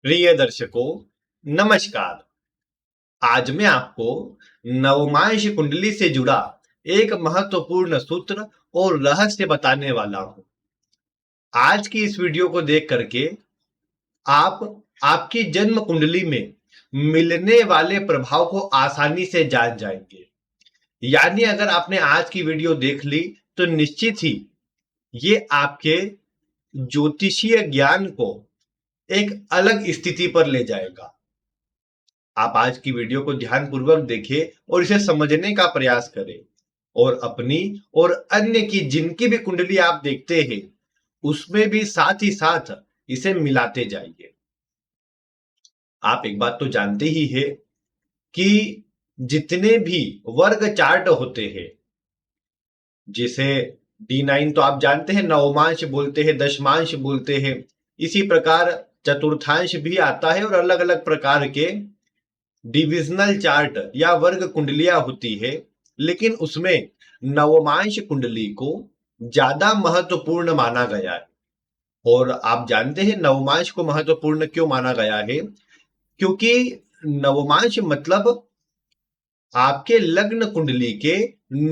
प्रिय दर्शकों, नमस्कार। आज मैं आपको नवमांश कुंडली से जुड़ा एक महत्वपूर्ण सूत्र और रहस्य बताने वाला हूं। आज की इस वीडियो को देख करके आप आपकी जन्म कुंडली में मिलने वाले प्रभाव को आसानी से जान जाएंगे। यानी अगर आपने आज की वीडियो देख ली तो निश्चित ही ये आपके ज्योतिषीय ज्ञान को एक अलग स्थिति पर ले जाएगा। आप आज की वीडियो को ध्यानपूर्वक देखें और इसे समझने का प्रयास करें और अपनी और अन्य की जिनकी भी कुंडली आप देखते हैं उसमें भी साथ ही साथ इसे मिलाते जाइए। आप एक बात तो जानते ही हैं कि जितने भी वर्ग चार्ट होते हैं, जिसे D9 तो आप जानते हैं, नवमांश बोलते हैं, दशमांश बोलते हैं। इसी प्रकार चतुर्थांश भी आता है और अलग अलग प्रकार के डिविजनल चार्ट या वर्ग कुंडलियां होती है। लेकिन उसमें नवमांश कुंडली को ज्यादा महत्वपूर्ण माना गया है। और आप जानते हैं नवमांश को महत्वपूर्ण क्यों माना गया है? क्योंकि नवमांश मतलब आपके लग्न कुंडली के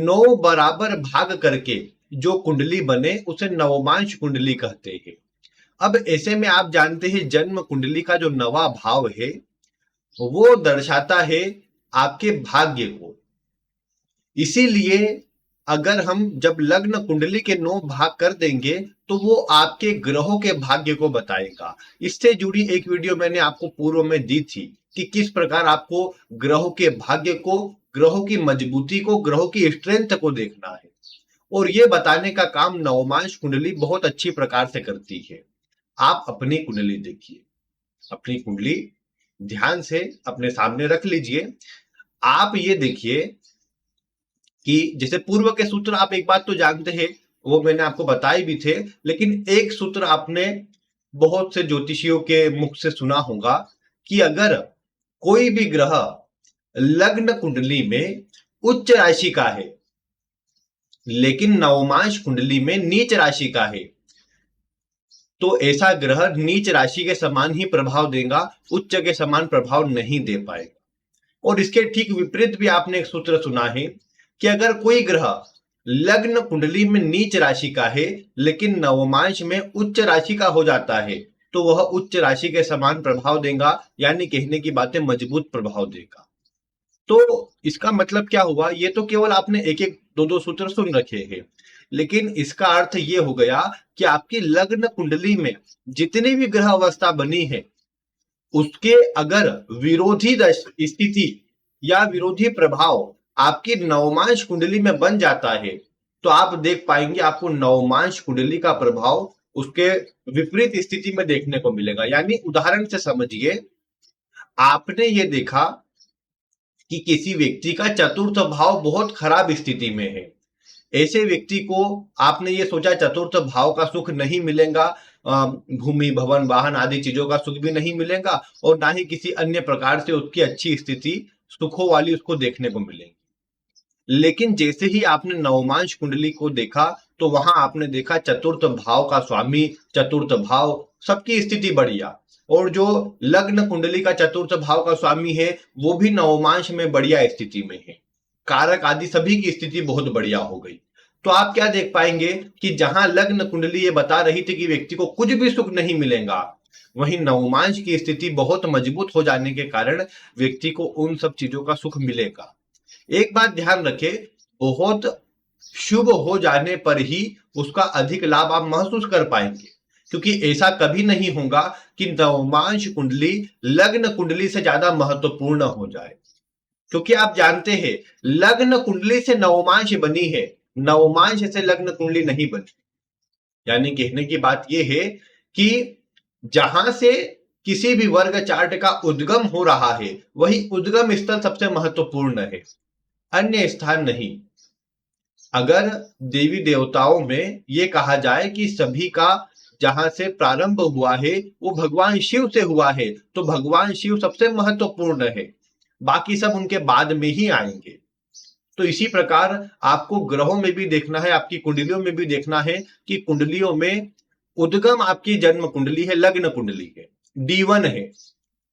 9 बराबर भाग करके जो कुंडली बने उसे नवमांश कुंडली कहते हैं। अब ऐसे में आप जानते हैं जन्म कुंडली का जो नवा भाव है वो दर्शाता है आपके भाग्य को। इसीलिए अगर हम जब लग्न कुंडली के 9 भाग कर देंगे तो वो आपके ग्रहों के भाग्य को बताएगा। इससे जुड़ी एक वीडियो मैंने आपको पूर्व में दी थी कि किस प्रकार आपको ग्रहों के भाग्य को, ग्रहों की मजबूती को, ग्रहों की स्ट्रेंथ को देखना है। और ये बताने का काम नवमांश कुंडली बहुत अच्छी प्रकार से करती है। आप अपनी कुंडली देखिए, अपनी कुंडली ध्यान से अपने सामने रख लीजिए। आप ये देखिए कि जैसे पूर्व के सूत्र आप एक बात तो जानते हैं, वो मैंने आपको बताए भी थे, लेकिन एक सूत्र आपने बहुत से ज्योतिषियों के मुख से सुना होगा कि अगर कोई भी ग्रह लग्न कुंडली में उच्च राशि का है लेकिन नवमांश कुंडली में नीच राशि का है तो ऐसा ग्रह नीच राशि के समान ही प्रभाव देगा, उच्च के समान प्रभाव नहीं दे पाएगा। और इसके ठीक विपरीत भी आपने एक सूत्र सुना है कि अगर कोई ग्रह लग्न कुंडली में नीच राशि का है लेकिन नवमांश में उच्च राशि का हो जाता है तो वह उच्च राशि के समान प्रभाव देगा, यानी कहने की बातें मजबूत प्रभाव देगा। तो इसका मतलब क्या हुआ? ये तो केवल आपने एक एक दो दो सूत्र सुन रखे हैं, लेकिन इसका अर्थ ये हो गया कि आपकी लग्न कुंडली में जितनी भी ग्रह अवस्था बनी है उसके अगर विरोधी स्थिति या विरोधी प्रभाव आपकी नवमांश कुंडली में बन जाता है तो आप देख पाएंगे आपको नवमांश कुंडली का प्रभाव उसके विपरीत स्थिति में देखने को मिलेगा। यानी उदाहरण से समझिए, आपने ये देखा कि किसी व्यक्ति का चतुर्थ भाव बहुत खराब स्थिति में है। ऐसे व्यक्ति को आपने ये सोचा चतुर्थ भाव का सुख नहीं मिलेगा, भूमि भवन वाहन आदि चीजों का सुख भी नहीं मिलेगा और ना ही किसी अन्य प्रकार से उसकी अच्छी स्थिति सुखों वाली उसको देखने को मिलेगी। लेकिन जैसे ही आपने नवमांश कुंडली को देखा तो वहां आपने देखा चतुर्थ भाव का स्वामी, चतुर्थ भाव सबकी स्थिति बढ़िया, और जो लग्न कुंडली का चतुर्थ भाव का स्वामी है वो भी नवमांश में बढ़िया स्थिति में है, कारक आदि सभी की स्थिति बहुत बढ़िया हो गई। तो आप क्या देख पाएंगे कि जहां लग्न कुंडली ये बता रही थी कि व्यक्ति को कुछ भी सुख नहीं मिलेगा, वहीं नवमांश की स्थिति बहुत मजबूत हो जाने के कारण व्यक्ति को उन सब चीजों का सुख मिलेगा। एक बात ध्यान रखें, बहुत शुभ हो जाने पर ही उसका अधिक लाभ आप महसूस कर पाएंगे, क्योंकि ऐसा कभी नहीं होगा कि नवमांश कुंडली लग्न कुंडली से ज्यादा महत्वपूर्ण हो जाए। क्योंकि आप जानते हैं लग्न कुंडली से नवमांश बनी है, नवमांश से लग्न कुंडली नहीं बनी। यानी कहने की बात यह है कि जहां से किसी भी वर्ग चार्ट का उद्गम हो रहा है वही उद्गम स्थल सबसे महत्वपूर्ण है, अन्य स्थान नहीं। अगर देवी देवताओं में यह कहा जाए कि सभी का जहां से प्रारंभ हुआ है वो भगवान शिव से हुआ है तो भगवान शिव सबसे महत्वपूर्ण है, बाकी सब उनके बाद में ही आएंगे। तो इसी प्रकार आपको ग्रहों में भी देखना है, आपकी कुंडलियों में भी देखना है कि कुंडलियों में उद्गम आपकी जन्म कुंडली है, लग्न कुंडली है, D1 है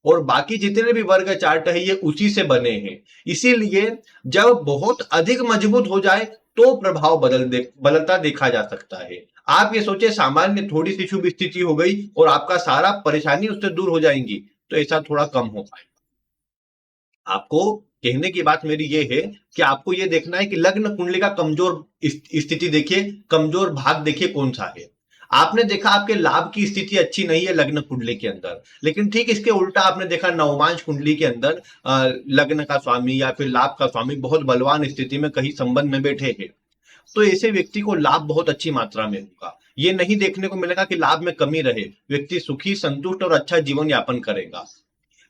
और बाकी जितने भी वर्ग चार्ट है ये उसी से बने हैं। इसीलिए जब बहुत अधिक मजबूत हो जाए तो प्रभाव बदलता देखा जा सकता है। आप ये सोचे सामान्य थोड़ी सी शुभ स्थिति हो गई और आपका सारा परेशानी उससे दूर हो जाएंगी, तो ऐसा थोड़ा कम हो पाएगा। आपको कहने की बात मेरी ये है कि आपको ये देखना है कि लग्न कुंडली का कमजोर स्थिति देखिए, कमजोर भाग देखिए कौन सा है। आपने देखा आपके लाभ की स्थिति अच्छी नहीं है लग्न कुंडली के अंदर, लेकिन ठीक इसके उल्टा आपने देखा नवमांश कुंडली के अंदर लग्न का स्वामी या फिर लाभ का स्वामी बहुत बलवान स्थिति में कहीं संबंध में बैठे हैं, तो ऐसे व्यक्ति को लाभ बहुत अच्छी मात्रा में होगा। ये नहीं देखने को मिलेगा कि लाभ में कमी रहे, व्यक्ति सुखी, संतुष्ट और अच्छा जीवन यापन करेगा।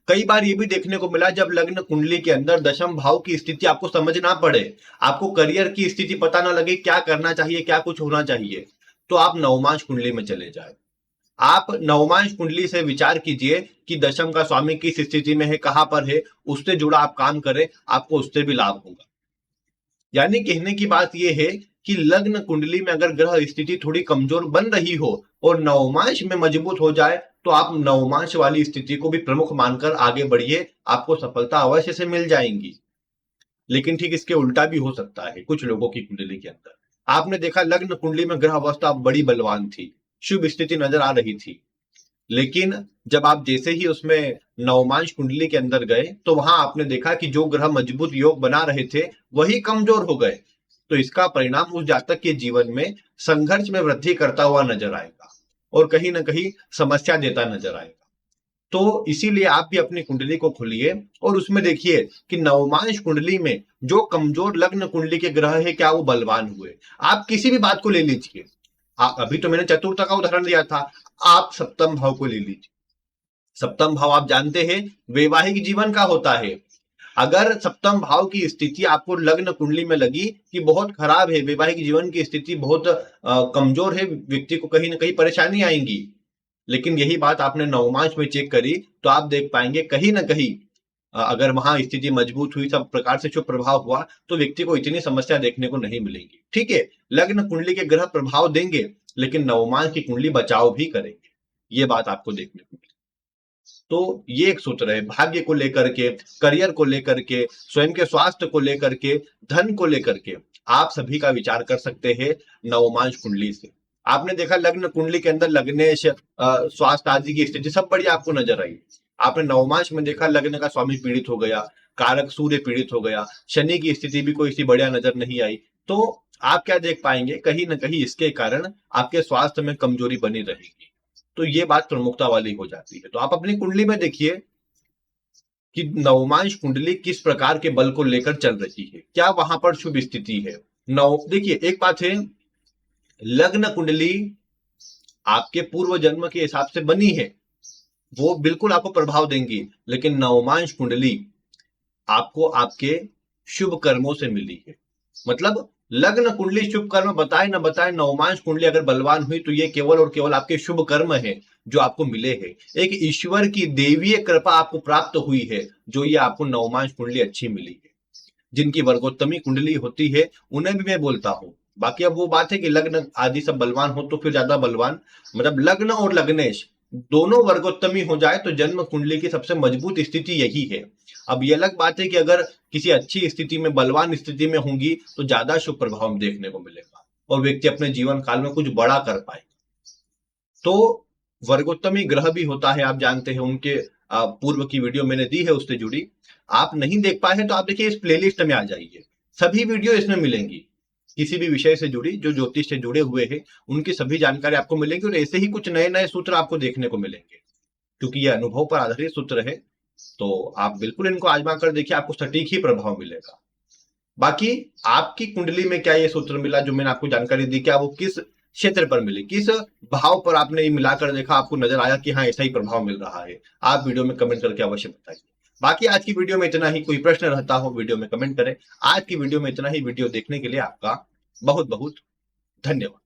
कई बार ये भी देखने को मिला जब लग्न कुंडली के अंदर दशम भाव की स्थिति आपको समझ ना पड़े, आपको करियर की स्थिति पता ना लगे क्या करना चाहिए, क्या कुछ होना चाहिए, तो आप नवमांश कुंडली में चले जाए। आप नवमांश कुंडली से विचार कीजिए कि दशम का स्वामी किस स्थिति में है, कहां पर है, उससे जुड़ा आप काम करें, आपको उससे भी लाभ होगा। यानी कहने की बात यह है कि लग्न कुंडली में अगर ग्रह स्थिति थोड़ी कमजोर बन रही हो और नवमांश में मजबूत हो जाए तो आप नवमांश वाली स्थिति को भी प्रमुख मानकर आगे बढ़िए, आपको सफलता अवश्य से मिल जाएंगी। लेकिन ठीक इसके उल्टा भी हो सकता है कुछ लोगों की कुंडली के अंदर। आपने देखा लग्न कुंडली में ग्रह अवस्था बड़ी बलवान थी, शुभ स्थिति नजर आ रही थी, लेकिन जब आप जैसे ही उसमें नवमांश कुंडली के अंदर गए तो वहां आपने देखा कि जो ग्रह मजबूत योग बना रहे थे वही कमजोर हो गए। तो इसका परिणाम उस जातक के जीवन में संघर्ष में वृद्धि करता हुआ नजर आएगा और कहीं ना कहीं समस्या देता नजर आएगा। तो इसीलिए आप भी अपनी कुंडली को खोलिए और उसमें देखिए कि नवमांश कुंडली में जो कमजोर लग्न कुंडली के ग्रह है क्या वो बलवान हुए। आप किसी भी बात को ले लीजिए, अभी तो मैंने चतुर्थ का उदाहरण दिया था, आप सप्तम भाव को ले लीजिए। सप्तम भाव आप जानते हैं वैवाहिक जीवन का होता है। अगर सप्तम भाव की स्थिति आपको लग्न कुंडली में लगी कि बहुत खराब है, वैवाहिक जीवन की स्थिति बहुत कमजोर है, व्यक्ति को कहीं ना कहीं परेशानी आएंगी, लेकिन यही बात आपने नवमांश में चेक करी तो आप देख पाएंगे कहीं ना कहीं अगर वहां स्थिति मजबूत हुई, सब प्रकार से शुभ प्रभाव हुआ, तो व्यक्ति को इतनी समस्या देखने को नहीं मिलेगी। ठीक है, लग्न कुंडली के ग्रह प्रभाव देंगे लेकिन नवमांश की कुंडली बचाव भी करेंगे, ये बात आपको देखने को मिलेगी। तो ये एक सूत्र है भाग्य को लेकर के, करियर को लेकर के, स्वयं के स्वास्थ्य को लेकर के, धन को लेकर के आप सभी का विचार कर सकते हैं नवमांश कुंडली से। आपने देखा लग्न कुंडली के अंदर लग्नेश स्वास्थ्य आदि की स्थिति सब बढ़िया आपको नजर आई। आपने नवमांश में देखा लग्न का स्वामी पीड़ित हो गया, कारक सूर्य पीड़ित हो गया, शनि की स्थिति भी कोई सी बढ़िया नजर नहीं आई। तो आप क्या देख पाएंगे, कहीं ना कहीं इसके कारण आपके स्वास्थ्य में कमजोरी बनी रहेगी। तो ये बात प्रमुखता वाली हो जाती है। तो आप अपनी कुंडली में देखिए कि नवमांश कुंडली किस प्रकार के बल को लेकर चल रही है, क्या वहां पर शुभ स्थिति है। नव देखिए एक बात है, लग्न कुंडली आपके पूर्व जन्म के हिसाब से बनी है, वो बिल्कुल आपको प्रभाव देंगी, लेकिन नवमांश कुंडली आपको आपके शुभ कर्मों से मिली है। मतलब लग्न कुंडली शुभ कर्म बताए न बताए, नवमांश कुंडली अगर बलवान हुई तो ये केवल और केवल आपके शुभ कर्म है जो आपको मिले हैं। एक ईश्वर की देवीय कृपा आपको प्राप्त हुई है जो ये आपको नवमांश कुंडली अच्छी मिली है। जिनकी वर्गोत्तमी कुंडली होती है उन्हें भी मैं बोलता हूं। बाकी अब वो बात है कि लग्न आदि सब बलवान हो तो फिर ज्यादा बलवान, मतलब लग्न और लग्नेश दोनों वर्गोत्तमी हो जाए तो जन्म कुंडली की सबसे मजबूत स्थिति यही है। अब ये अलग बात है कि अगर किसी अच्छी स्थिति में, बलवान स्थिति में होंगी तो ज्यादा शुभ प्रभाव देखने को मिलेगा और व्यक्ति अपने जीवन काल में कुछ बड़ा कर पाएगा। तो वर्गोत्तमी ग्रह भी होता है, आप जानते हैं, उनके पूर्व की वीडियो मैंने दी है उससे जुड़ी। आप नहीं देख पाए हैं तो आप देखिए इस प्लेलिस्ट में आ जाइए, सभी वीडियो इसमें मिलेंगी। किसी भी विषय से जुड़ी, जो ज्योतिष से जुड़े हुए हैं उनकी सभी जानकारी आपको मिलेगी और ऐसे ही कुछ नए नए सूत्र आपको देखने को मिलेंगे, क्योंकि ये अनुभव पर आधारित सूत्र है। तो आप बिल्कुल इनको आजमा कर देखिए, आपको सटीक ही प्रभाव मिलेगा। बाकी आपकी कुंडली में क्या ये सूत्र मिला जो मैंने आपको जानकारी दी, क्या वो किस क्षेत्र पर मिली, किस भाव पर आपने ये मिलाकर देखा, आपको नजर आया कि हाँ ऐसा ही प्रभाव मिल रहा है, आप वीडियो में कमेंट करके अवश्य बताइए। बाकी आज की वीडियो में इतना ही, कोई प्रश्न रहता हो वीडियो में कमेंट करें। आज की वीडियो में इतना ही। वीडियो देखने के लिए आपका बहुत बहुत धन्यवाद।